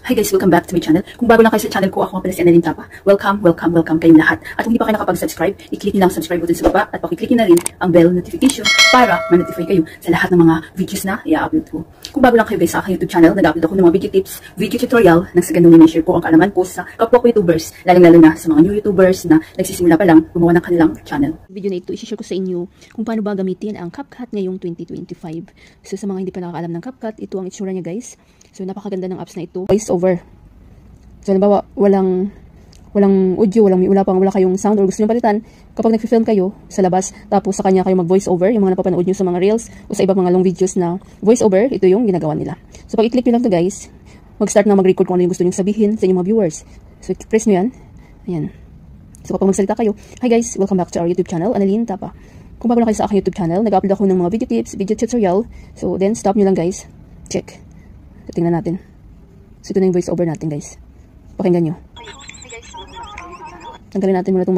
Hi guys, welcome back to my channel. Kung bago lang kayo sa channel ko, ako nga pala si Annalyn Tapa. Welcome kayong lahat. At kung hindi pa kayo nakapag-subscribe, i-click nyo lang subscribe button sa baba at pakiclick nyo na rin ang bell notification para ma-notify kayo sa lahat ng mga videos na i-upload ko. Kung bago lang kayo guys sa aking YouTube channel, nag-upload ako ng mga video tips, video tutorial nang sa ganun share ko ang kaalaman ko sa kapwa ko YouTubers, lalong-lalo na sa mga new YouTubers na nagsisimula pa lang gumawa ng kanilang channel. Video na ito, i-share ko sa inyo kung paano ba gamitin ang CapCut ngayong 2025. So sa mga hindi pa nakakaalam ng CapCut, ito ang itsura niya guys. So napakaganda ng apps na ito. Voice over. So halimbawa, walang audio, wala kayong sound or gusto niyo palitan, kapag nagfi-film kayo sa labas, tapos sa kanya kayo mag-voice over, yung mga napapanood niyo sa mga reels o sa ibang mga long videos na voice over, ito yung ginagawa nila. So pag i-click niyo lang to guys, mag-start na mag-record kung ano yung gusto niyo sabihin sa inyong mga viewers. So press niyo yan. Ayan. So kapag magsalita kayo, hi guys, welcome back to our YouTube channel, Annalyn Tapa. Kung bago lang kayo sa aking YouTube channel, nag-upload ako ng mga video tips, video tutorial. So then stop niyo lang guys. Check. So, tingnan natin. So ito na yung voice over natin guys. Pakinggan nyo. Tanggalin natin muna itong mga